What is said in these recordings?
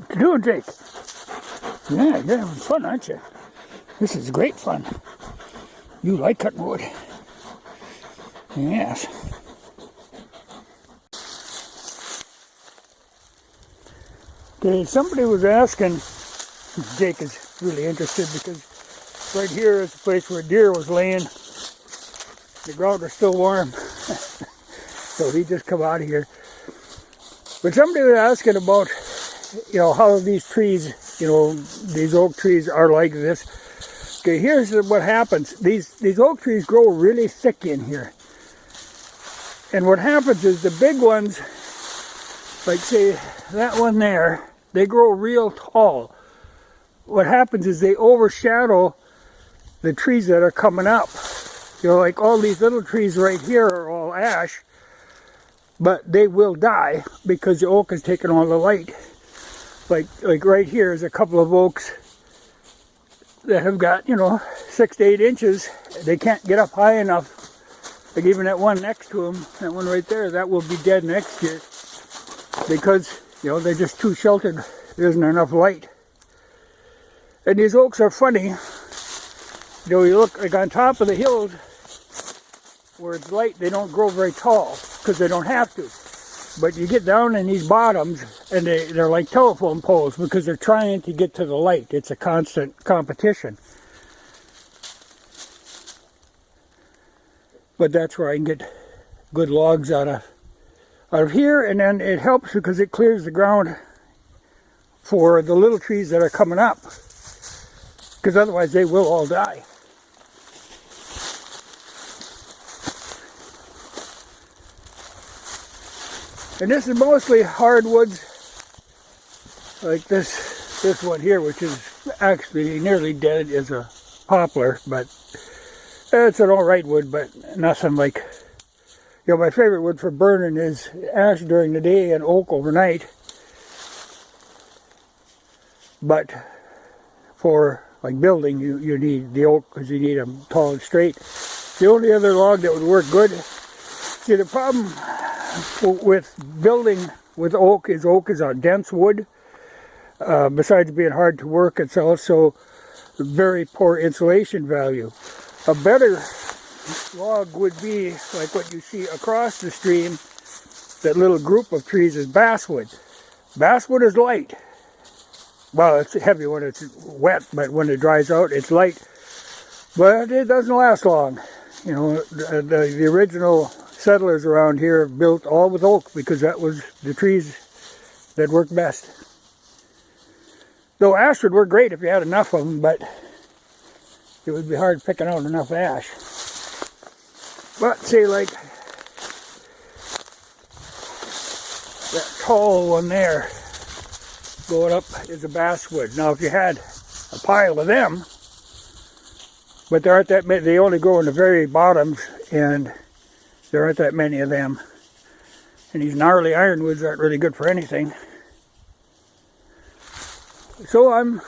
What you doing, Jake? Yeah, you're having fun, aren't you? This is great fun. You like cutting wood. Yes. Okay, somebody was asking, Jake is really interested because right here is the place where deer was laying. The ground was still warm. So he just come out of here. But somebody was asking about, how these trees, these oak trees are like this. Okay, here's what happens. These oak trees grow really thick in here. And what happens is the big ones, like say that one there, they grow real tall. What happens is they overshadow the trees that are coming up. Like all these little trees right here are all ash, but they will die because the oak is taking all the light. Like right here is a couple of oaks that have got, 6 to 8 inches. They can't get up high enough. Like even that one next to them, that one right there, that will be dead next year because, they're just too sheltered. There isn't enough light. And these oaks are funny. You look like on top of the hills where it's light, they don't grow very tall because they don't have to. But you get down in these bottoms and they're like telephone poles because they're trying to get to the light. It's a constant competition. But that's where I can get good logs out of here, and then it helps because it clears the ground for the little trees that are coming up, because otherwise they will all die. And this is mostly hardwoods, like this one here, which is actually nearly dead, is a poplar, but it's an alright wood, but nothing like, my favorite wood for burning is ash during the day and oak overnight. But for like building, you need the oak because you need them tall and straight. The only other log that would work good, see the problem with building with oak is a dense wood. Besides being hard to work, it's also very poor insulation value. A better log would be like what you see across the stream. That little group of trees is basswood. Basswood is light. Well, it's heavy when it's wet, but when it dries out, it's light. But it doesn't last long. The original settlers around here built all with oak because that was the trees that worked best. Though ash would work great if you had enough of them, but it would be hard picking out enough ash. But say like that tall one there going up is a basswood. Now if you had a pile of them, but there aren't that many, they only grow in the very bottoms and there aren't that many of them. And these gnarly ironwoods aren't really good for anything. So I'm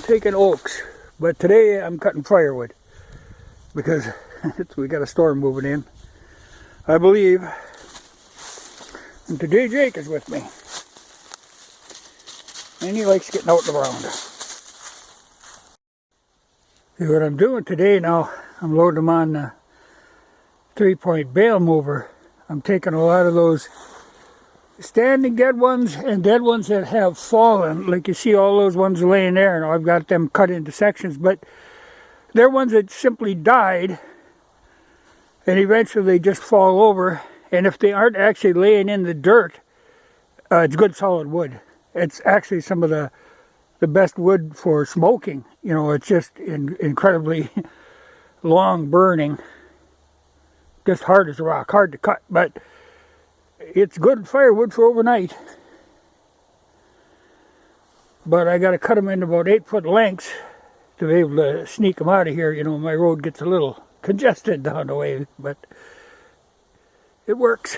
taking oaks, but today I'm cutting firewood because we got a storm moving in, I believe. And today Jake is with me. And he likes getting out and around. See what I'm doing today now, I'm loading them on the 3-point bale mover. I'm taking a lot of those standing dead ones and dead ones that have fallen. Like you see all those ones laying there, and I've got them cut into sections, but they're ones that simply died and eventually they just fall over. And if they aren't actually laying in the dirt, it's good solid wood. It's actually some of the best wood for smoking. It's just incredibly long burning. Just hard as a rock, hard to cut, but it's good firewood for overnight. But I got to cut them into about 8-foot lengths to be able to sneak them out of here. My road gets a little congested down the way, but it works.